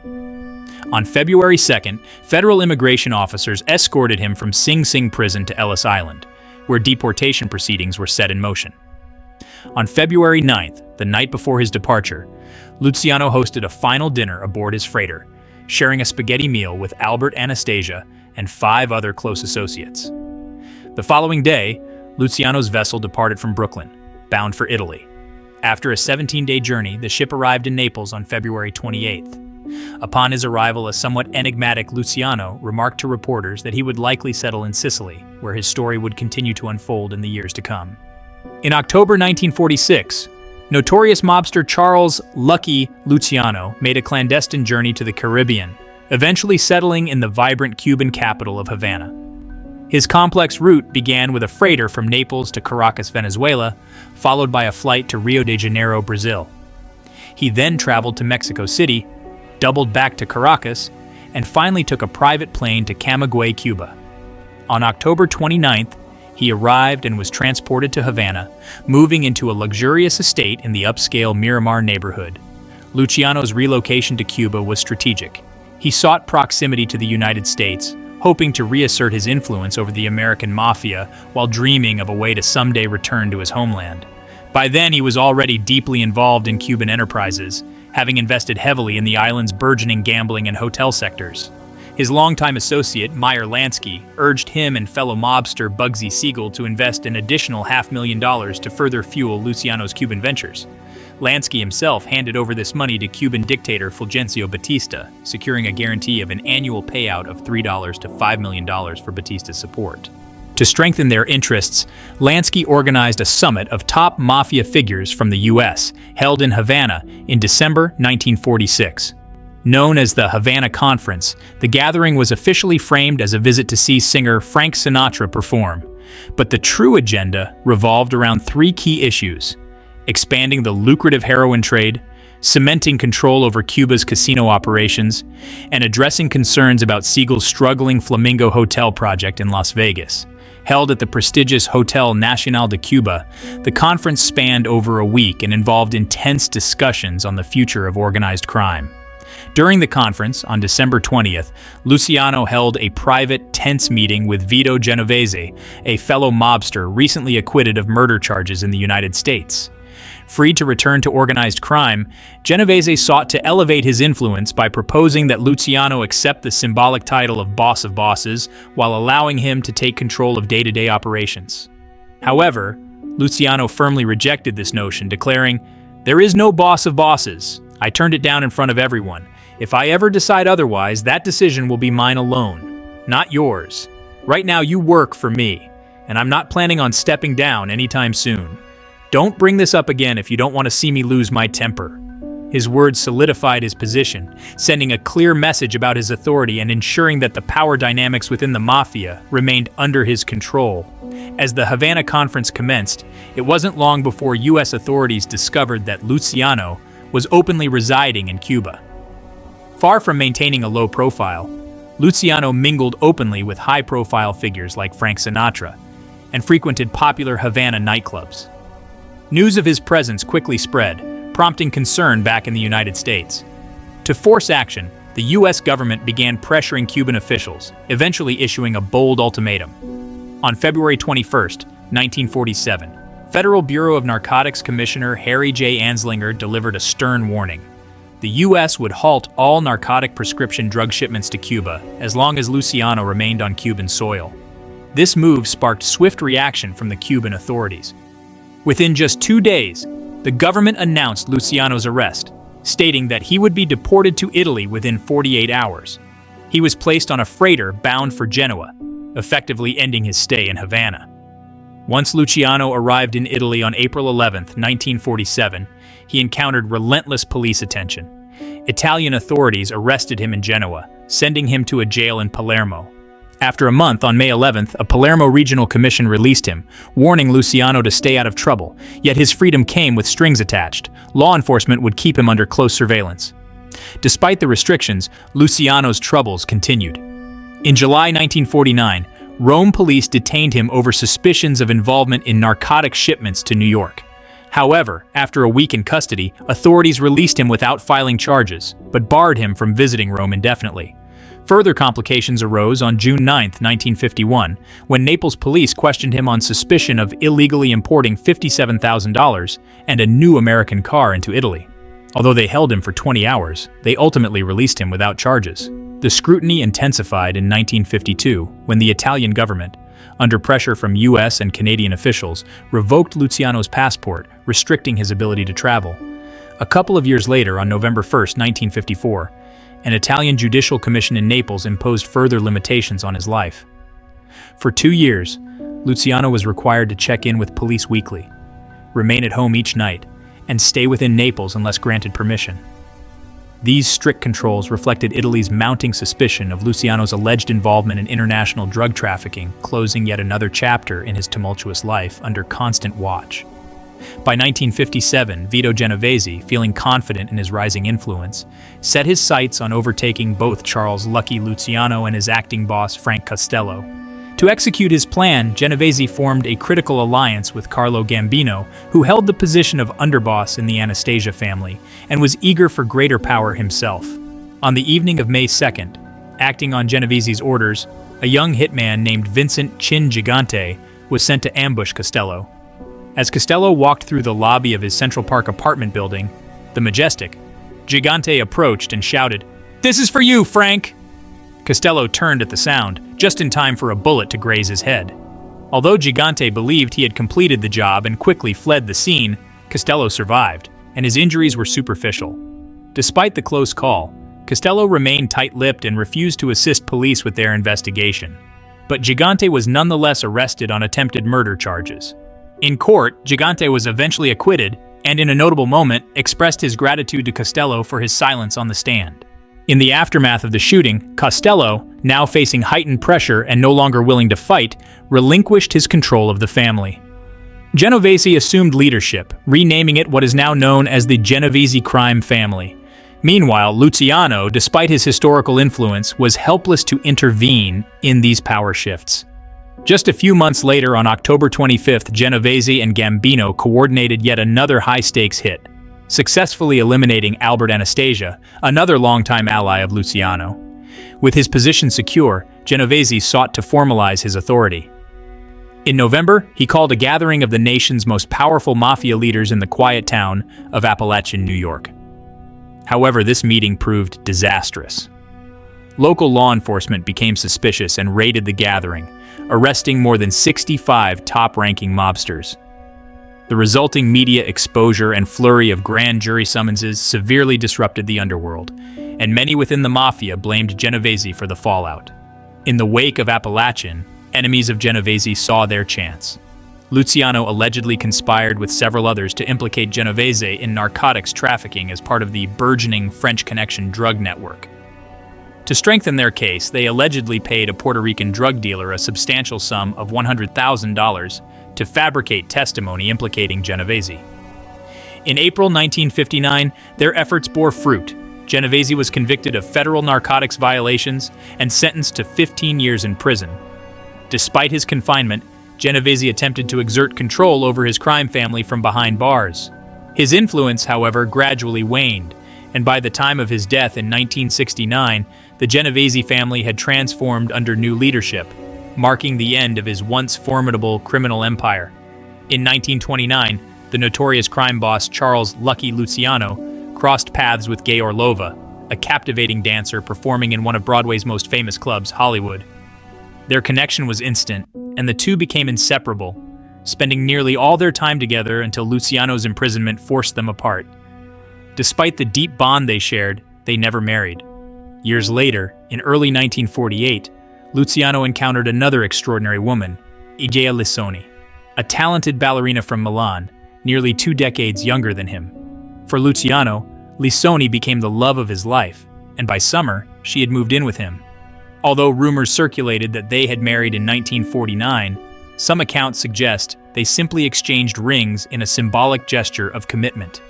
On February 2nd, federal immigration officers escorted him from Sing Sing prison to Ellis Island, where deportation proceedings were set in motion. On February 9th, the night before his departure, Luciano hosted a final dinner aboard his freighter, sharing a spaghetti meal with Albert Anastasia and 5 other close associates. The following day, Luciano's vessel departed from Brooklyn, bound for Italy. After a 17-day journey, the ship arrived in Naples on February 28th. Upon his arrival, a somewhat enigmatic Luciano remarked to reporters that he would likely settle in Sicily, where his story would continue to unfold in the years to come. In October 1946, notorious mobster Charles "Lucky" Luciano made a clandestine journey to the Caribbean, eventually settling in the vibrant Cuban capital of Havana. His complex route began with a freighter from Naples to Caracas, Venezuela, followed by a flight to Rio de Janeiro, Brazil. He then traveled to Mexico City, doubled back to Caracas, and finally took a private plane to Camagüey, Cuba. On October 29th, he arrived and was transported to Havana, moving into a luxurious estate in the upscale Miramar neighborhood. Luciano's relocation to Cuba was strategic. He sought proximity to the United States, hoping to reassert his influence over the American Mafia while dreaming of a way to someday return to his homeland. By then, he was already deeply involved in Cuban enterprises, having invested heavily in the island's burgeoning gambling and hotel sectors. His longtime associate, Meyer Lansky, urged him and fellow mobster Bugsy Siegel to invest an additional $500,000 to further fuel Luciano's Cuban ventures. Lansky himself handed over this money to Cuban dictator Fulgencio Batista, securing a guarantee of an annual payout of $3 to $5 million for Batista's support. To strengthen their interests, Lansky organized a summit of top mafia figures from the U.S., held in Havana in December 1946. Known as the Havana Conference, the gathering was officially framed as a visit to see singer Frank Sinatra perform. But the true agenda revolved around 3 key issues: expanding the lucrative heroin trade, cementing control over Cuba's casino operations, and addressing concerns about Siegel's struggling Flamingo Hotel project in Las Vegas. Held at the prestigious Hotel Nacional de Cuba, the conference spanned over a week and involved intense discussions on the future of organized crime. During the conference, on December 20th, Luciano held a private, tense meeting with Vito Genovese, a fellow mobster recently acquitted of murder charges in the United States. Freed to return to organized crime, Genovese sought to elevate his influence by proposing that Luciano accept the symbolic title of Boss of Bosses while allowing him to take control of day-to-day operations. However, Luciano firmly rejected this notion, declaring, "There is no boss of bosses. I turned it down in front of everyone. If I ever decide otherwise, that decision will be mine alone, not yours. Right now you work for me, and I'm not planning on stepping down anytime soon. Don't bring this up again if you don't want to see me lose my temper." His words solidified his position, sending a clear message about his authority and ensuring that the power dynamics within the Mafia remained under his control. As the Havana Conference commenced, it wasn't long before U.S. authorities discovered that Luciano was openly residing in Cuba. Far from maintaining a low profile, Luciano mingled openly with high-profile figures like Frank Sinatra and frequented popular Havana nightclubs. News of his presence quickly spread, prompting concern back in the United States. To force action, the U.S. government began pressuring Cuban officials, eventually issuing a bold ultimatum. On February 21, 1947, Federal Bureau of Narcotics Commissioner Harry J. Anslinger delivered a stern warning. The U.S. would halt all narcotic prescription drug shipments to Cuba as long as Luciano remained on Cuban soil. This move sparked swift reaction from the Cuban authorities. Within just 2 days, the government announced Luciano's arrest, stating that he would be deported to Italy within 48 hours. He was placed on a freighter bound for Genoa, effectively ending his stay in Havana. Once Luciano arrived in Italy on April 11, 1947, he encountered relentless police attention. Italian authorities arrested him in Genoa, sending him to a jail in Palermo. After a month, on May 11th, a Palermo Regional Commission released him, warning Luciano to stay out of trouble, yet his freedom came with strings attached. Law enforcement would keep him under close surveillance. Despite the restrictions, Luciano's troubles continued. In July 1949, Rome police detained him over suspicions of involvement in narcotic shipments to New York. However, after a week in custody, authorities released him without filing charges, but barred him from visiting Rome indefinitely. Further complications arose on June 9, 1951, when Naples police questioned him on suspicion of illegally importing $57,000 and a new American car into Italy. Although they held him for 20 hours, they ultimately released him without charges. The scrutiny intensified in 1952 when the Italian government, under pressure from U.S. and Canadian officials, revoked Luciano's passport, restricting his ability to travel. A couple of years later, on November 1, 1954, an Italian judicial commission in Naples imposed further limitations on his life. For 2 years, Luciano was required to check in with police weekly, remain at home each night, and stay within Naples unless granted permission. These strict controls reflected Italy's mounting suspicion of Luciano's alleged involvement in international drug trafficking, closing yet another chapter in his tumultuous life under constant watch. By 1957, Vito Genovese, feeling confident in his rising influence, set his sights on overtaking both Charles "Lucky" Luciano and his acting boss Frank Costello. To execute his plan, Genovese formed a critical alliance with Carlo Gambino, who held the position of underboss in the Anastasia family and was eager for greater power himself. On the evening of May 2nd, acting on Genovese's orders, a young hitman named Vincent Chin Gigante was sent to ambush Costello. As Costello walked through the lobby of his Central Park apartment building, the Majestic, Gigante approached and shouted, "This is for you, Frank!" Costello turned at the sound, just in time for a bullet to graze his head. Although Gigante believed he had completed the job and quickly fled the scene, Costello survived, and his injuries were superficial. Despite the close call, Costello remained tight-lipped and refused to assist police with their investigation. But Gigante was nonetheless arrested on attempted murder charges. In court, Gigante was eventually acquitted and, in a notable moment, expressed his gratitude to Costello for his silence on the stand. In the aftermath of the shooting, Costello, now facing heightened pressure and no longer willing to fight, relinquished his control of the family. Genovese assumed leadership, renaming it what is now known as the Genovese crime family. Meanwhile, Luciano, despite his historical influence, was helpless to intervene in these power shifts. Just a few months later, on October 25th, Genovese and Gambino coordinated yet another high-stakes hit, successfully eliminating Albert Anastasia, another longtime ally of Luciano. With his position secure, Genovese sought to formalize his authority. In November, he called a gathering of the nation's most powerful mafia leaders in the quiet town of Appalachian, New York. However, this meeting proved disastrous. Local law enforcement became suspicious and raided the gathering, arresting more than 65 top-ranking mobsters. The resulting media exposure and flurry of grand jury summonses severely disrupted the underworld, and many within the Mafia blamed Genovese for the fallout. In the wake of Appalachian, enemies of Genovese saw their chance. Luciano allegedly conspired with several others to implicate Genovese in narcotics trafficking as part of the burgeoning French Connection drug network. To strengthen their case, they allegedly paid a Puerto Rican drug dealer a substantial sum of $100,000 to fabricate testimony implicating Genovese. In April 1959, their efforts bore fruit. Genovese was convicted of federal narcotics violations and sentenced to 15 years in prison. Despite his confinement, Genovese attempted to exert control over his crime family from behind bars. His influence, however, gradually waned, and by the time of his death in 1969, the Genovese family had transformed under new leadership, marking the end of his once formidable criminal empire. In 1929, the notorious crime boss Charles "Lucky" Luciano crossed paths with Gay Orlova, a captivating dancer performing in one of Broadway's most famous clubs, Hollywood. Their connection was instant, and the two became inseparable, spending nearly all their time together until Luciano's imprisonment forced them apart. Despite the deep bond they shared, they never married. Years later, in early 1948, Luciano encountered another extraordinary woman, Igea Lissoni, a talented ballerina from Milan, nearly 2 decades younger than him. For Luciano, Lissoni became the love of his life, and by summer, she had moved in with him. Although rumors circulated that they had married in 1949, some accounts suggest they simply exchanged rings in a symbolic gesture of commitment.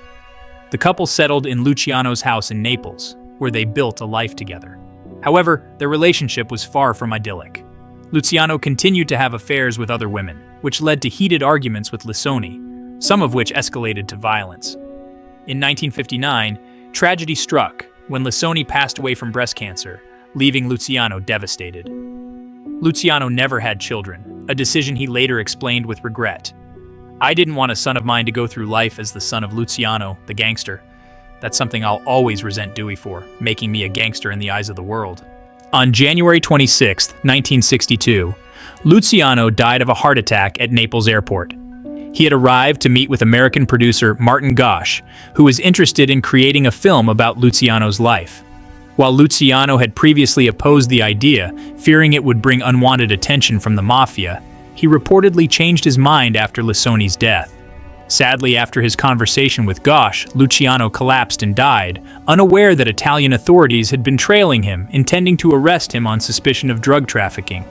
The couple settled in Luciano's house in Naples, where they built a life together. However, their relationship was far from idyllic. Luciano continued to have affairs with other women, which led to heated arguments with Lissoni, some of which escalated to violence. In 1959, tragedy struck when Lissoni passed away from breast cancer, leaving Luciano devastated. Luciano never had children, a decision he later explained with regret. "I didn't want a son of mine to go through life as the son of Luciano, the gangster. That's something I'll always resent Dewey for, making me a gangster in the eyes of the world." On January 26, 1962, Luciano died of a heart attack at Naples Airport. He had arrived to meet with American producer Martin Gosch, who was interested in creating a film about Luciano's life. While Luciano had previously opposed the idea, fearing it would bring unwanted attention from the Mafia, he reportedly changed his mind after Lissoni's death. Sadly, after his conversation with Gosch, Luciano collapsed and died, unaware that Italian authorities had been trailing him, intending to arrest him on suspicion of drug trafficking.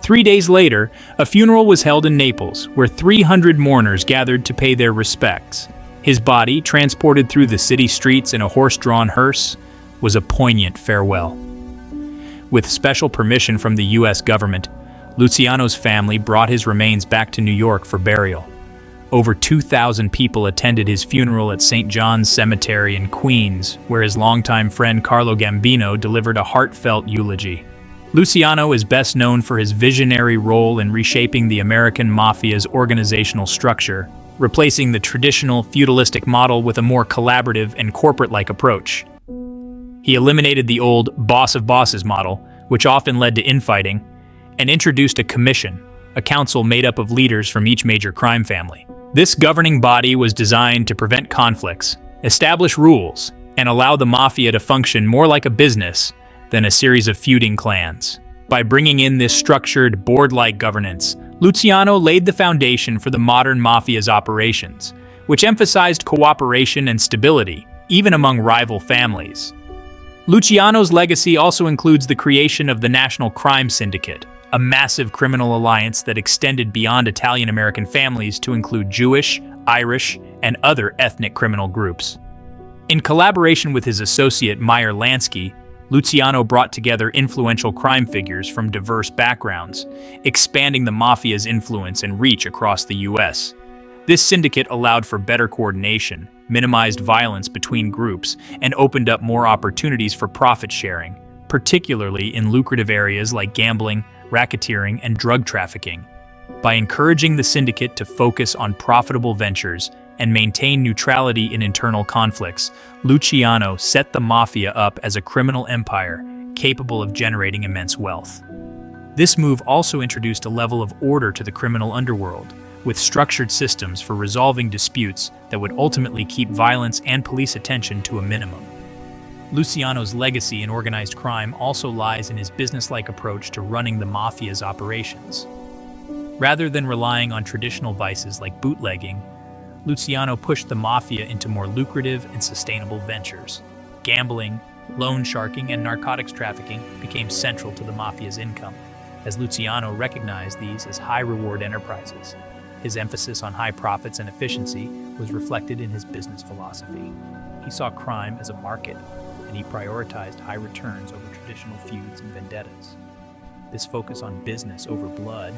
3 days later, a funeral was held in Naples, where 300 mourners gathered to pay their respects. His body, transported through the city streets in a horse-drawn hearse, was a poignant farewell. With special permission from the U.S. government, Luciano's family brought his remains back to New York for burial. Over 2,000 people attended his funeral at St. John's Cemetery in Queens, where his longtime friend Carlo Gambino delivered a heartfelt eulogy. Luciano is best known for his visionary role in reshaping the American Mafia's organizational structure, replacing the traditional feudalistic model with a more collaborative and corporate-like approach. He eliminated the old boss of bosses model, which often led to infighting, and introduced a commission, a council made up of leaders from each major crime family. This governing body was designed to prevent conflicts, establish rules, and allow the Mafia to function more like a business than a series of feuding clans. By bringing in this structured, board-like governance, Luciano laid the foundation for the modern Mafia's operations, which emphasized cooperation and stability, even among rival families. Luciano's legacy also includes the creation of the National Crime Syndicate, a massive criminal alliance that extended beyond Italian-American families to include Jewish, Irish, and other ethnic criminal groups. In collaboration with his associate Meyer Lansky, Luciano brought together influential crime figures from diverse backgrounds, expanding the Mafia's influence and reach across the U.S. This syndicate allowed for better coordination, minimized violence between groups, and opened up more opportunities for profit sharing, particularly in lucrative areas like gambling, racketeering, and drug trafficking. By encouraging the syndicate to focus on profitable ventures and maintain neutrality in internal conflicts, Luciano set the Mafia up as a criminal empire capable of generating immense wealth. This move also introduced a level of order to the criminal underworld, with structured systems for resolving disputes that would ultimately keep violence and police attention to a minimum. Luciano's legacy in organized crime also lies in his business-like approach to running the Mafia's operations. Rather than relying on traditional vices like bootlegging, Luciano pushed the Mafia into more lucrative and sustainable ventures. Gambling, loan sharking, and narcotics trafficking became central to the Mafia's income, as Luciano recognized these as high-reward enterprises. His emphasis on high profits and efficiency was reflected in his business philosophy. He saw crime as a market, and he prioritized high returns over traditional feuds and vendettas. This focus on business over blood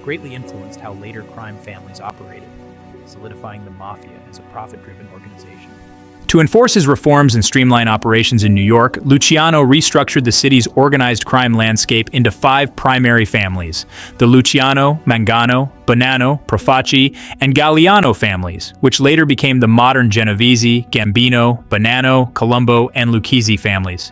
greatly influenced how later crime families operated, solidifying the Mafia as a profit-driven organization. To enforce his reforms and streamline operations in New York, Luciano restructured the city's organized crime landscape into 5 primary families: the Luciano, Mangano, Bonanno, Profaci, and Galliano families, which later became the modern Genovese, Gambino, Bonanno, Colombo, and Lucchese families.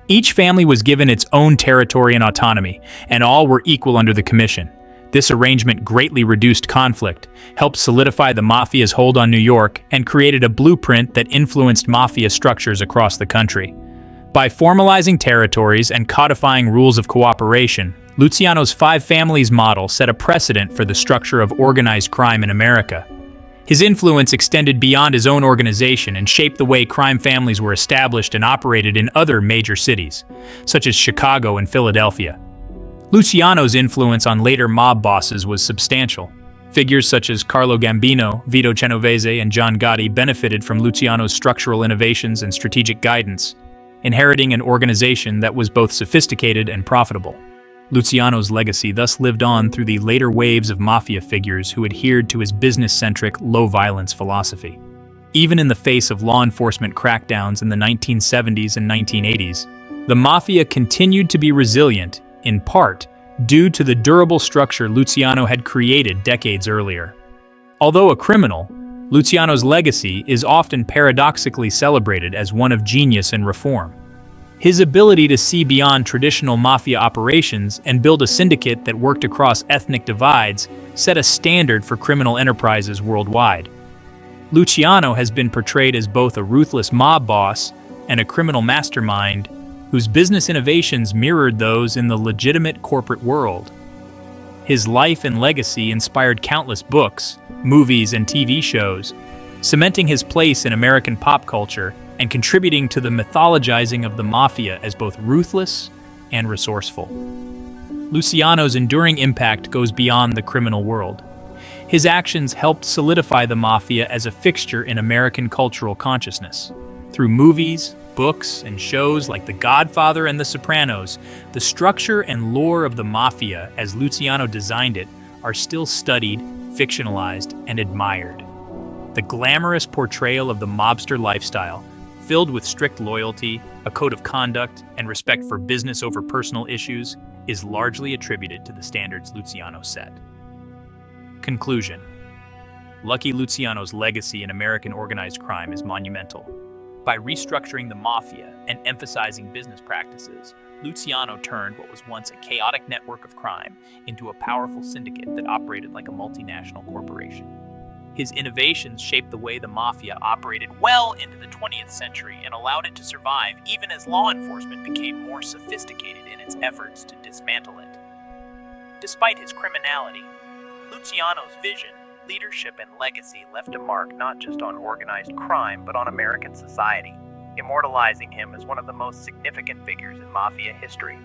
Each family was given its own territory and autonomy, and all were equal under the commission. This arrangement greatly reduced conflict, helped solidify the Mafia's hold on New York, and created a blueprint that influenced Mafia structures across the country. By formalizing territories and codifying rules of cooperation, Luciano's 5 families model set a precedent for the structure of organized crime in America. His influence extended beyond his own organization and shaped the way crime families were established and operated in other major cities, such as Chicago and Philadelphia. Luciano's influence on later mob bosses was substantial. Figures such as Carlo Gambino, Vito Genovese, and John Gotti benefited from Luciano's structural innovations and strategic guidance, inheriting an organization that was both sophisticated and profitable. Luciano's legacy thus lived on through the later waves of Mafia figures who adhered to his business-centric, low-violence philosophy. Even in the face of law enforcement crackdowns in the 1970s and 1980s, the Mafia continued to be resilient, in part due to the durable structure Luciano had created decades earlier. Although a criminal, Luciano's legacy is often paradoxically celebrated as one of genius and reform. His ability to see beyond traditional Mafia operations and build a syndicate that worked across ethnic divides set a standard for criminal enterprises worldwide. Luciano has been portrayed as both a ruthless mob boss and a criminal mastermind whose business innovations mirrored those in the legitimate corporate world. His life and legacy inspired countless books, movies, and TV shows, cementing his place in American pop culture and contributing to the mythologizing of the Mafia as both ruthless and resourceful. Luciano's enduring impact goes beyond the criminal world. His actions helped solidify the Mafia as a fixture in American cultural consciousness. Through movies, books, and shows like The Godfather and The Sopranos, the structure and lore of the Mafia, as Luciano designed it, are still studied, fictionalized, and admired. The glamorous portrayal of the mobster lifestyle, filled with strict loyalty, a code of conduct, and respect for business over personal issues, is largely attributed to the standards Luciano set. Conclusion: Lucky Luciano's legacy in American organized crime is monumental. By restructuring the Mafia and emphasizing business practices, Luciano turned what was once a chaotic network of crime into a powerful syndicate that operated like a multinational corporation. His innovations shaped the way the Mafia operated well into the 20th century and allowed it to survive even as law enforcement became more sophisticated in its efforts to dismantle it. Despite his criminality, Luciano's vision, leadership, and legacy left a mark not just on organized crime but on American society, immortalizing him as one of the most significant figures in Mafia history.